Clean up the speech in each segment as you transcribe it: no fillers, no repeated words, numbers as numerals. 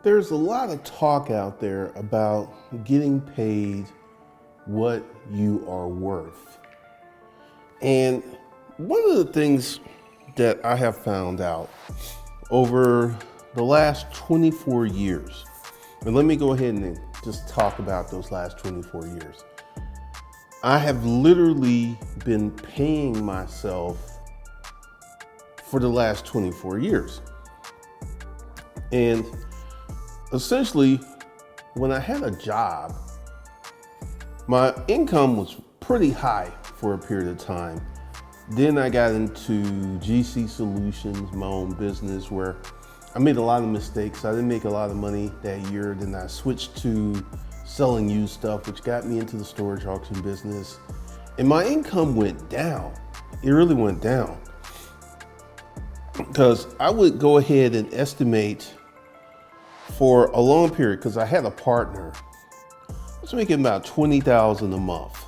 There's a lot of talk out there about getting paid what you are worth. And one of the things that I have found out over the last 24 years, and let me go ahead and just talk about those last 24 years. I have literally been paying myself for the last 24 years. And essentially, when I had a job, my income was pretty high for a period of time. Then I got into GC Solutions, my own business, where I made a lot of mistakes. I didn't make a lot of money that year. Then I switched to selling used stuff, which got me into the storage auction business. And my income went down. It really went down. Because I would go ahead and estimate for a long period, because I had a partner, I was making about $20,000 a month.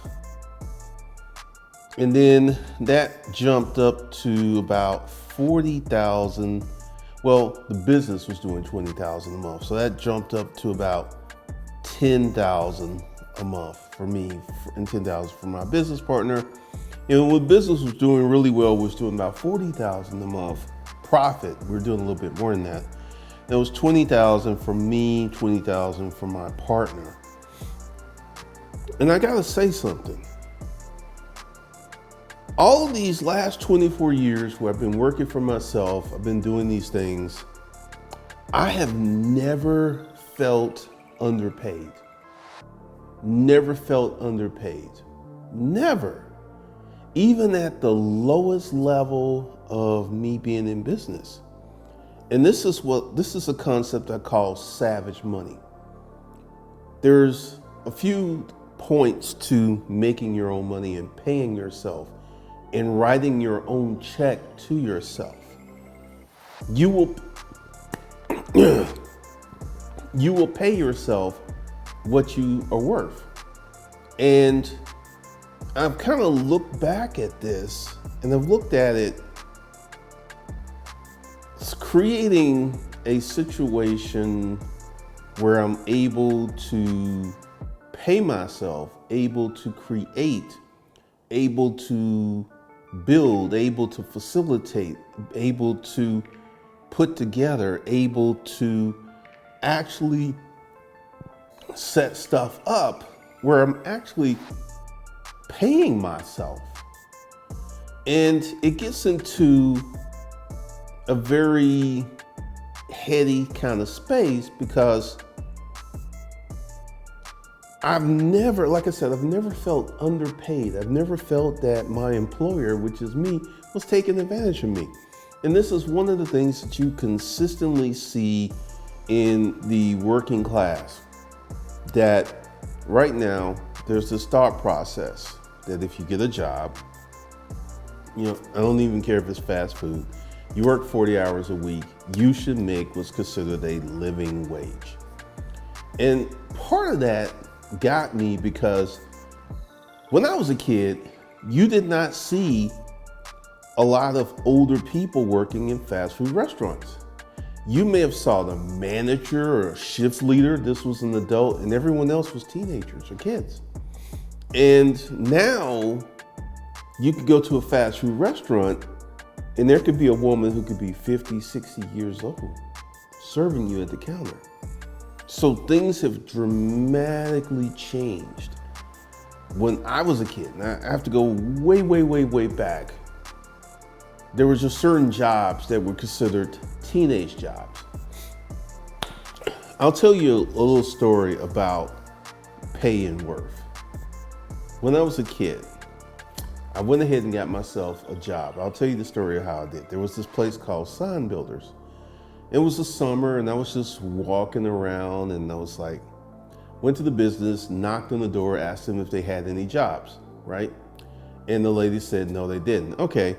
And then that jumped up to about $40,000. Well, the business was doing $20,000 a month. So that jumped up to about $10,000 a month for me and $10,000 for my business partner. And when business was doing really well, was doing about $40,000 a month profit. We were doing a little bit more than that. It was $20,000 for me, $20,000 for my partner. And I gotta say something. All of these last 24 years where I've been working for myself, I've been doing these things, I have never felt underpaid. Never felt underpaid. Never. Even at the lowest level of me being in business. And this is a concept I call savage money. There's a few points to making your own money and paying yourself and writing your own check to yourself. You will pay yourself what you are worth. And I've kind of looked back at this and I've looked at it. It's creating a situation where I'm able to pay myself, able to create, able to build, able to facilitate, able to put together, able to actually set stuff up where I'm actually paying myself. And it gets into a very heady kind of space because I've never, like I said, I've never felt underpaid. I've never felt that my employer, which is me, was taking advantage of me. And this is one of the things that you consistently see in the working class, that right now there's this thought process that if you get a job, I don't even care if it's fast food, you work 40 hours a week, you should make what's considered a living wage. And part of that got me because when I was a kid, you did not see a lot of older people working in fast food restaurants. You may have saw the manager or a shift leader, this was an adult, and everyone else was teenagers or kids. And now you could go to a fast food restaurant and there could be a woman who could be 50, 60 years old serving you at the counter. So things have dramatically changed. When I was a kid, and I have to go way back, there was just certain jobs that were considered teenage jobs. I'll tell you a little story about pay and worth. When I was a kid, I went ahead and got myself a job. I'll tell you the story of how I did. There was this place called Sign Builders. It was the summer and I was just walking around and I was like, went to the business, knocked on the door, asked them if they had any jobs, right? And the lady said, no, they didn't. Okay.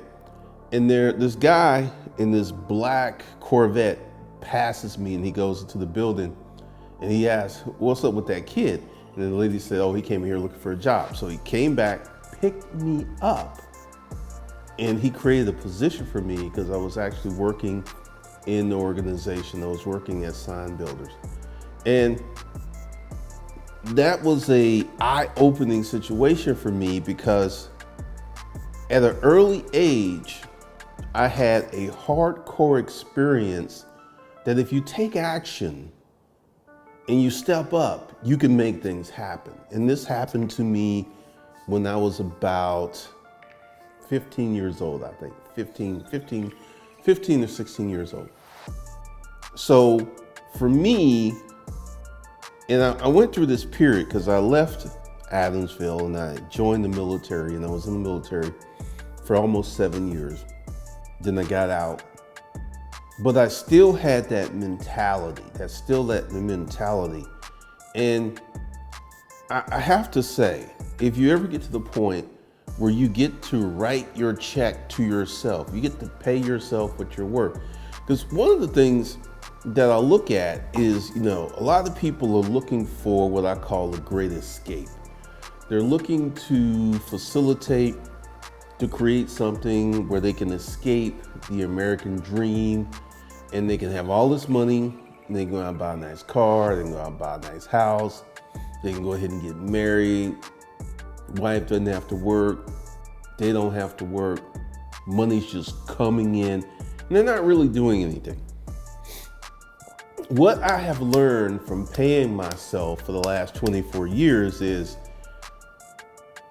And this guy in this black Corvette passes me and he goes into the building and he asks, what's up with that kid? And then the lady said, oh, he came here looking for a job. So he came back, picked me up, and he created a position for me because I was actually working in the organization. I was working at Sign Builders. And that was a eye-opening situation for me because at an early age, I had a hardcore experience that if you take action and you step up, you can make things happen. And this happened to me when I was about 15 years old, I think, 15 or 16 years old. So for me, and I went through this period because I left Adamsville and I joined the military, and I was in the military for almost 7 years. Then I got out, but I still had that mentality. And I have to say, if you ever get to the point where you get to write your check to yourself, you get to pay yourself what you're worth. Because one of the things that I look at is, a lot of people are looking for what I call a great escape. They're looking to facilitate, to create something where they can escape the American dream, and they can have all this money, and they can go out and buy a nice car, they can go out and buy a nice house, they can go ahead and get married, wife doesn't have to work, they don't have to work, money's just coming in, and they're not really doing anything. What I have learned from paying myself for the last 24 years is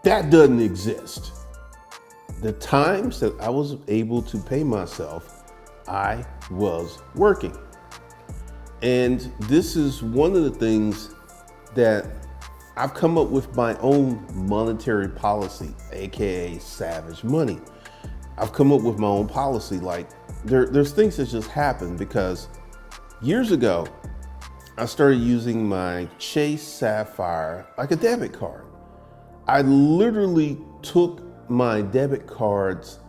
that doesn't exist. The times that I was able to pay myself, I was working. And this is one of the things that I've come up with my own monetary policy, AKA savage money. I've come up with my own policy. Like there's things that just happen because years ago, I started using my Chase Sapphire like a debit card. I literally took my debit cards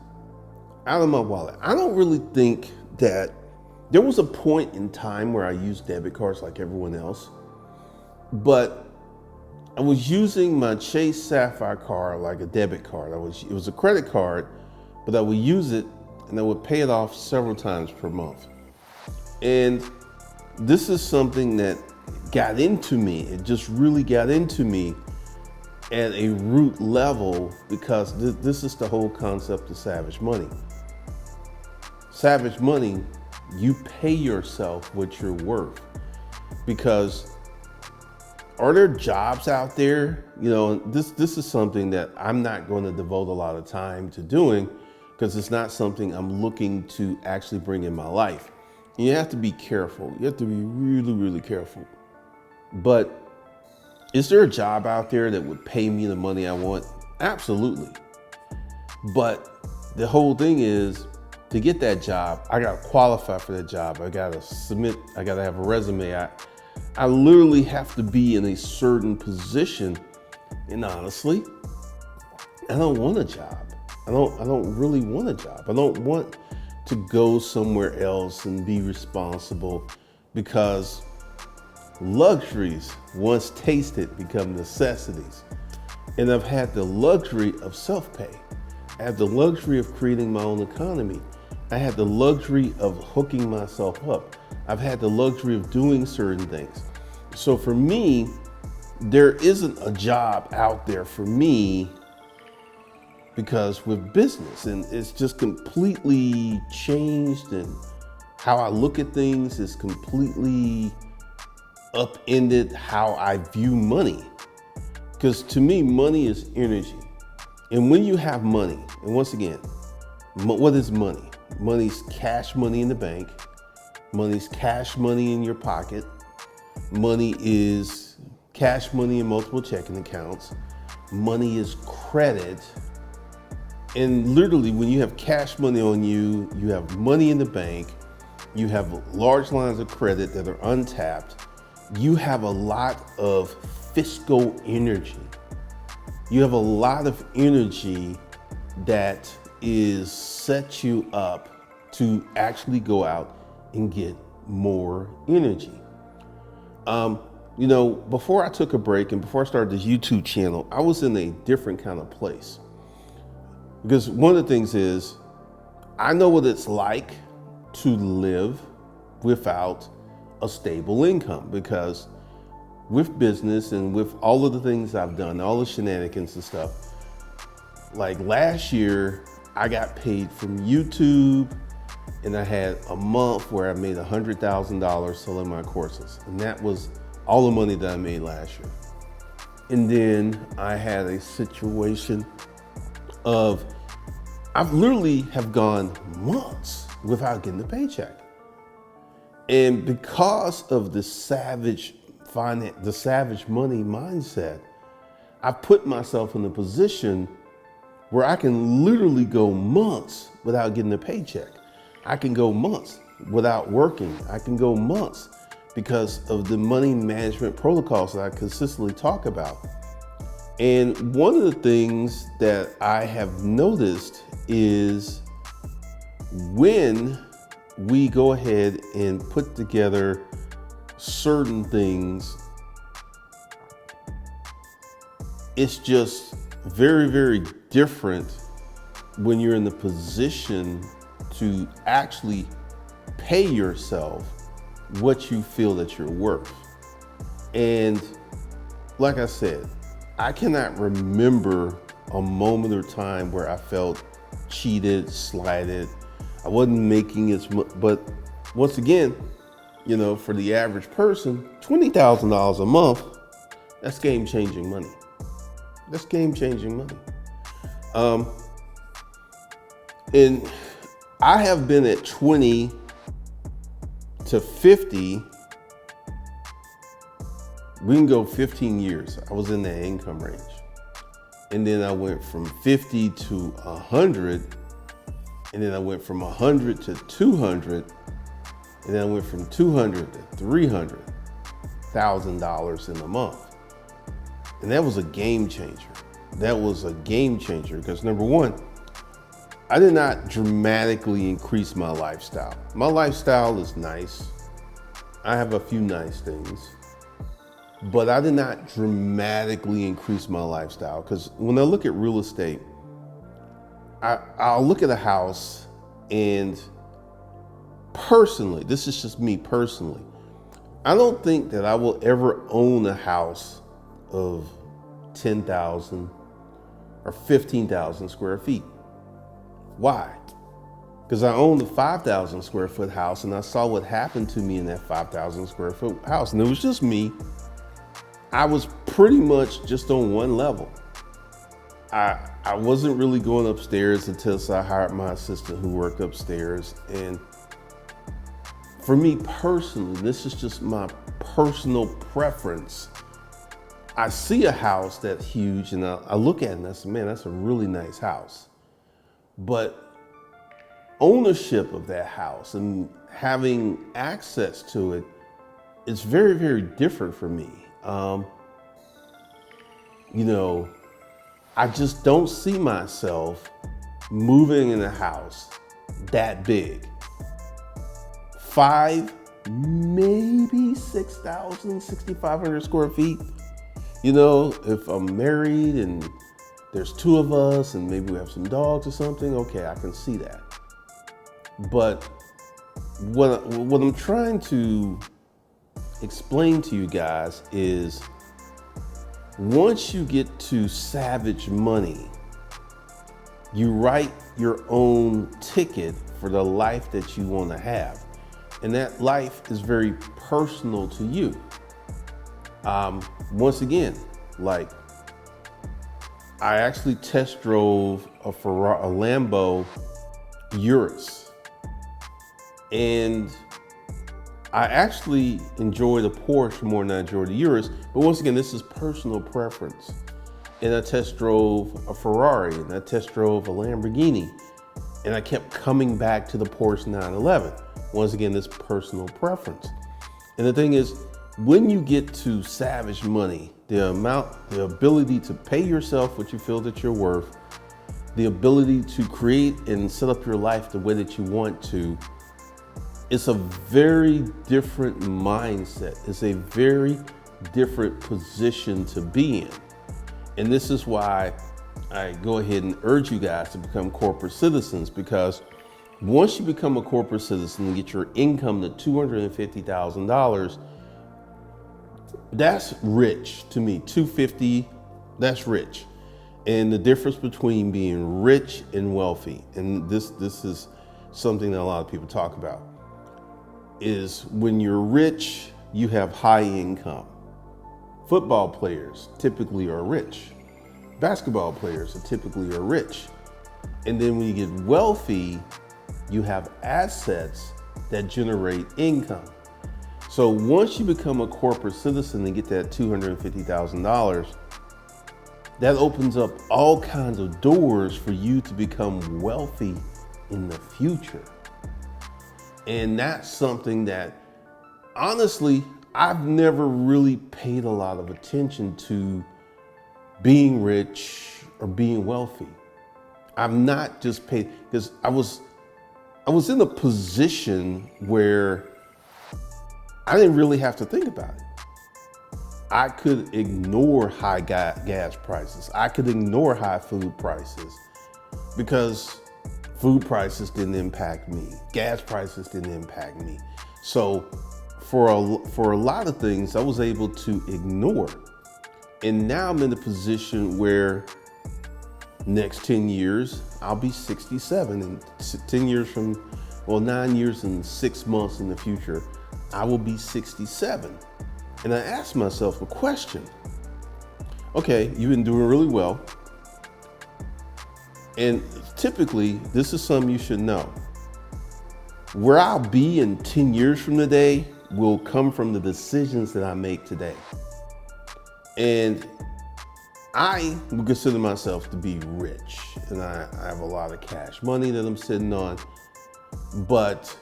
out of my wallet. I don't really think that there was a point in time where I used debit cards like everyone else, but I was using my Chase Sapphire card like a debit card. It was a credit card, but I would use it and I would pay it off several times per month. And this is something that got into me. It just really got into me at a root level because this is the whole concept of savage money. Savage money, you pay yourself what you're worth. Because are there jobs out there? This is something that I'm not going to devote a lot of time to doing because it's not something I'm looking to actually bring in my life. You have to be careful. You have to be really, really careful. But is there a job out there that would pay me the money I want? Absolutely. But the whole thing is, to get that job, I got to qualify for that job. I got to submit, I got to have a resume. I literally have to be in a certain position. And honestly, I don't want a job. I don't really want a job. I don't want to go somewhere else and be responsible, because luxuries, once tasted, become necessities. And I've had the luxury of self-pay. I have the luxury of creating my own economy. I had the luxury of hooking myself up. I've had the luxury of doing certain things. So for me, there isn't a job out there for me, because with business, and it's just completely changed, and how I look at things is completely upended how I view money. Because to me, money is energy. And when you have money, and once again, what is money? Money's cash money in the bank. Money's cash money in your pocket. Money is cash money in multiple checking accounts. Money is credit. And literally, when you have cash money on you, you have money in the bank, you have large lines of credit that are untapped, you have a lot of fiscal energy. You have a lot of energy that is set you up to actually go out and get more energy. Before I took a break and before I started this YouTube channel, I was in a different kind of place. Because one of the things is, I know what it's like to live without a stable income, because with business and with all of the things I've done, all the shenanigans and stuff, like last year, I got paid from YouTube, and I had a month where I made $100,000 selling my courses. And that was all the money that I made last year. And then I had a situation of, I've literally have gone months without getting a paycheck. And because of the savage money mindset, I put myself in a position where I can literally go months without getting a paycheck. I can go months without working. I can go months because of the money management protocols that I consistently talk about. And one of the things that I have noticed is when we go ahead and put together certain things, it's just very, very different when you're in the position to actually pay yourself what you feel that you're worth. And like I said, I cannot remember a moment or time where I felt cheated, slighted. I wasn't making as much, but once again, you know, for the average person, $20,000 a month, that's game-changing money. That's game-changing money. And I have been at 20 to 50. We can go 15 years. I was in that income range. And then I went from 50 to 100. And then I went from 100 to 200. And then I went from 200 to $300,000 in a month. And that was a game changer. That was a game changer because number one, I did not dramatically increase my lifestyle. My lifestyle is nice. I have a few nice things, but I did not dramatically increase my lifestyle because when I look at real estate, I'll look at a house and personally, this is just me personally, I don't think that I will ever own a house of 10,000 or 15,000 square feet. Why? Because I owned a 5,000 square foot house and I saw what happened to me in that 5,000 square foot house. And it was just me. I was pretty much just on one level. I wasn't really going upstairs until I hired my assistant who worked upstairs. And for me personally, this is just my personal preference. I see a house that's huge and I look at it and I say, man, that's a really nice house. But ownership of that house and having access to it is very, very different for me. You know, I just don't see myself moving in a house that big. 5, maybe 6,000, 6,500 square feet. You know, if I'm married and there's 2 of us and maybe we have some dogs or something, okay, I can see that. But what I'm trying to explain to you guys is once you get to savage money, you write your own ticket for the life that you want to have. And that life is very personal to you. Once again, like I actually test drove a Lambo Urus, and I actually enjoy the Porsche more than I enjoy the Urus. But once again, this is personal preference. And I test drove a Ferrari, and I test drove a Lamborghini, and I kept coming back to the Porsche 911. Once again, this personal preference. And the thing is, when you get to savage money, the ability to pay yourself what you feel that you're worth, the ability to create and set up your life the way that you want to, it's a very different mindset. It's a very different position to be in. And this is why I go ahead and urge you guys to become corporate citizens, because Once you become a corporate citizen and get your income to $250,000, that's rich to me. 250, that's rich. And the difference between being rich and wealthy, and this is something that a lot of people talk about, is when you're rich, you have high income. Football players typically are rich. Basketball players typically are rich. And then when you get wealthy, you have assets that generate income. So once you become a corporate citizen and get that $250,000, that opens up all kinds of doors for you to become wealthy in the future. And that's something that, honestly, I've never really paid a lot of attention to being rich or being wealthy. I've not just paid, because I was in a position where I didn't really have to think about it. I could ignore high gas prices. I could ignore high food prices because food prices didn't impact me. Gas prices didn't impact me. So for a lot of things, I was able to ignore. And now I'm in a position where next 10 years, I'll be 67. And 10 years from, 9 years and 6 months in the future, I will be 67. And I asked myself a question. Okay, you've been doing really well. And typically, this is something you should know. Where I'll be in 10 years from today will come from the decisions that I make today. And I would consider myself to be rich, and I have a lot of cash money that I'm sitting on. But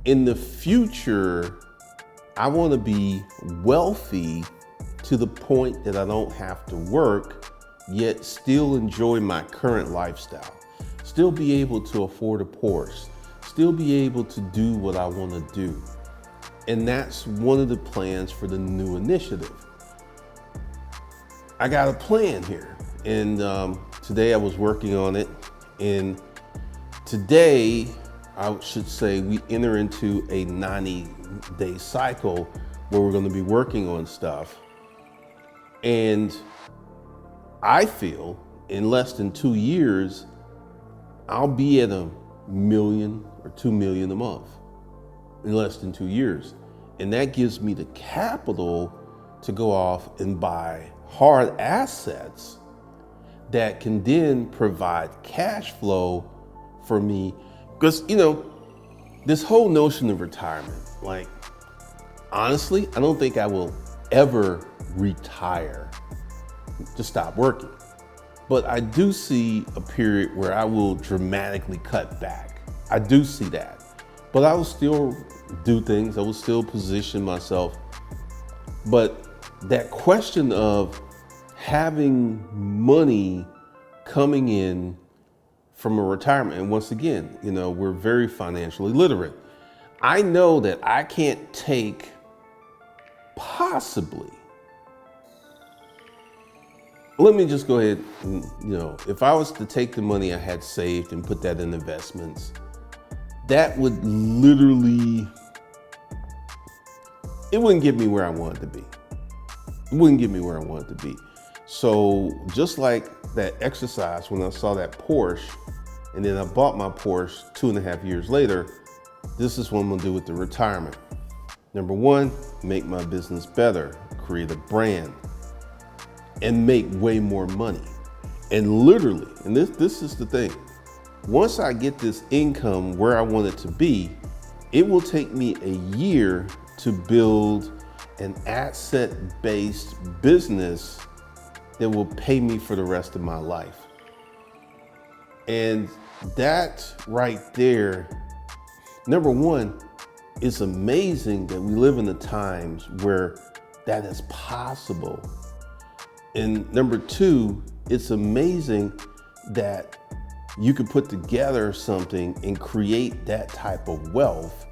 in the future, I want to be wealthy to the point that I don't have to work, yet still enjoy my current lifestyle, still be able to afford a Porsche, still be able to do what I want to do. And that's one of the plans for the new initiative. I got a plan here, and today I was working on it, and today, I should say, we enter into a 90-day cycle where we're going to be working on stuff. And I feel in less than 2 years, I'll be at $1 million or $2 million a month in less than 2 years. And that gives me the capital to go off and buy hard assets that can then provide cash flow for me. Because, this whole notion of retirement, like, honestly, I don't think I will ever retire to stop working. But I do see a period where I will dramatically cut back. I do see that. But I will still do things. I will still position myself. But that question of having money coming in from a retirement, and once again, we're very financially literate. I know that I can't take possibly, let me just go ahead and, if I was to take the money I had saved and put that in investments, that would literally, it wouldn't get me where I wanted to be. It wouldn't get me where I wanted to be. So just like that exercise, when I saw that Porsche, and then I bought my Porsche 2.5 years later, this is what I'm gonna do with the retirement. Number one, make my business better, create a brand, and make way more money. And literally, and this is the thing, once I get this income where I want it to be, it will take me a year to build an asset-based business that will pay me for the rest of my life. And that right there, number one, it's amazing that we live in the times where that is possible. And number two, it's amazing that you could put together something and create that type of wealth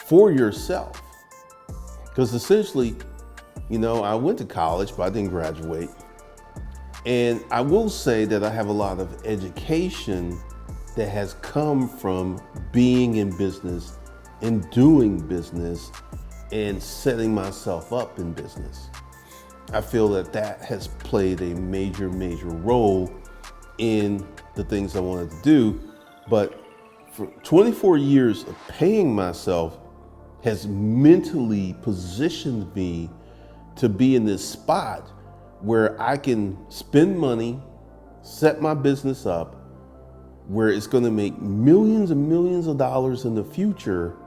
for yourself. Because essentially, I went to college, but I didn't graduate. And I will say that I have a lot of education that has come from being in business and doing business and setting myself up in business. I feel that has played a major role in the things I wanted to do. But for 24 years of paying myself has mentally positioned me to be in this spot where I can spend money, set my business up, where it's going to make millions and millions of dollars in the future.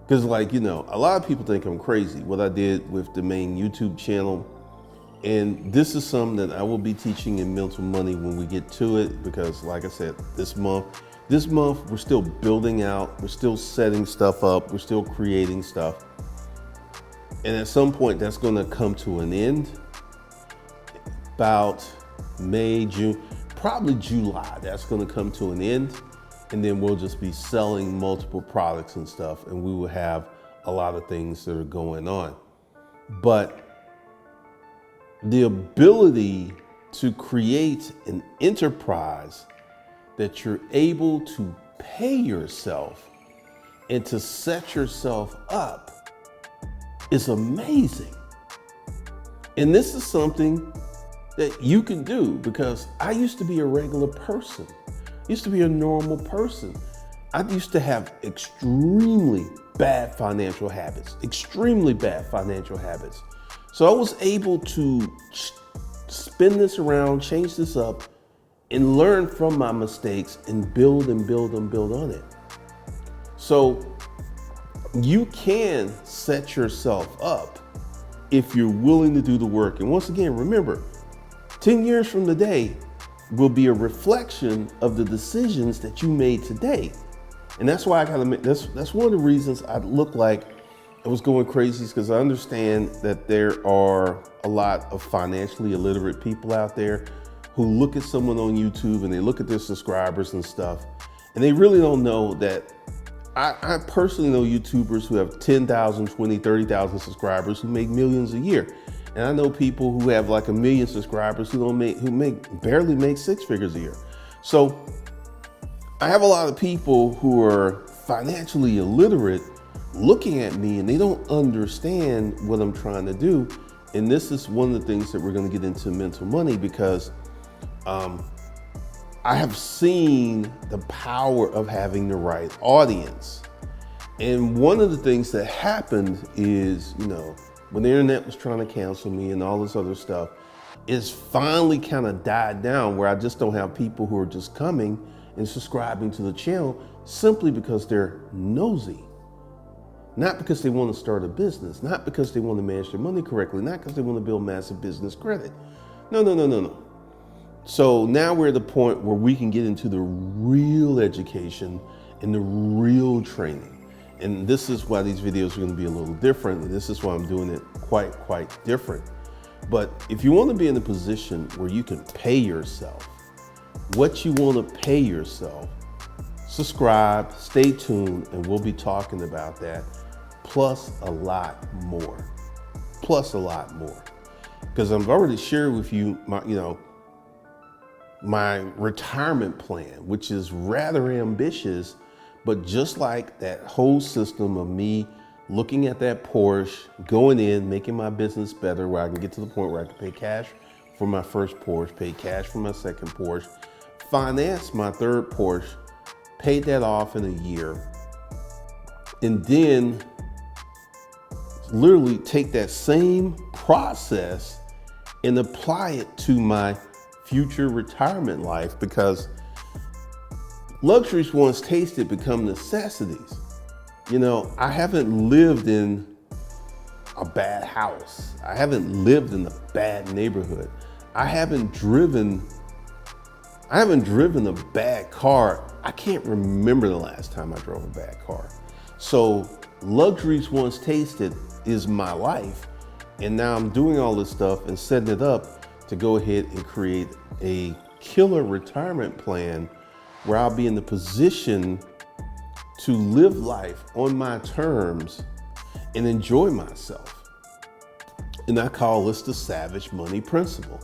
Because a lot of people think I'm crazy, what I did with the main YouTube channel. And this is something that I will be teaching in Mental Money when we get to it, because like I said, this month we're still building out, we're still setting stuff up, we're still creating stuff. And at some point that's going to come to an end. About May, June, probably July, that's going to come to an end. And then we'll just be selling multiple products and stuff, and we will have a lot of things that are going on. But the ability to create an enterprise that you're able to pay yourself and to set yourself up is amazing. And this is something that you can do, because I used to be a regular person. I used to be a normal person. I used to have extremely bad financial habits. So I was able to spin this around, change this up, and learn from my mistakes and build on it. So you can set yourself up if you're willing to do the work. And once again, remember, 10 years from today will be a reflection of the decisions that you made today. And that's why that's one of the reasons I look like I was going crazy, because I understand that there are a lot of financially illiterate people out there who look at someone on YouTube and they look at their subscribers and stuff, and they really don't know that I personally know YouTubers who have 10,000, 20, 30,000 subscribers who make millions a year. And I know people who have like 1 million subscribers who barely make 6 figures a year. So I have a lot of people who are financially illiterate looking at me, and they don't understand what I'm trying to do. And this is one of the things that we're going to get into Mental Money, because I have seen the power of having the right audience. And one of the things that happened is, when the internet was trying to cancel me and all this other stuff, it's finally kind of died down, where I just don't have people who are just coming and subscribing to the channel simply because they're nosy. Not because they want to start a business, not because they want to manage their money correctly, not because they want to build massive business credit. No. So now we're at the point where we can get into the real education and the real training. And this is why these videos are going to be a little different. And this is why I'm doing it quite different. But if you want to be in a position where you can pay yourself what you want to pay yourself, subscribe, stay tuned, and we'll be talking about that, plus a lot more. Because I've already shared with you my retirement plan, which is rather ambitious. But just like that whole system of me looking at that Porsche, going in, making my business better, where I can get to the point where I can pay cash for my first Porsche, pay cash for my second Porsche, finance my third Porsche, paid that off in a year, and then literally take that same process and apply it to my future retirement life, because luxuries once tasted become necessities. I haven't lived in a bad house. I haven't lived in a bad neighborhood. I haven't driven a bad car. I can't remember the last time I drove a bad car. So luxuries once tasted is my life. And now I'm doing all this stuff and setting it up to go ahead and create a killer retirement plan where I'll be in the position to live life on my terms and enjoy myself. And I call this the Savage Money Principle.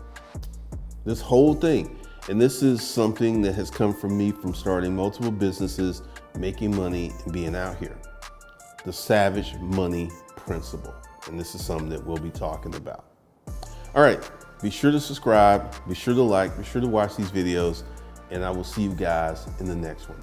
This whole thing. And this is something that has come from me from starting multiple businesses, making money, and being out here. The savage money principle. And this is something that we'll be talking about. All right, be sure to subscribe, be sure to like, be sure to watch these videos, and I will see you guys in the next one.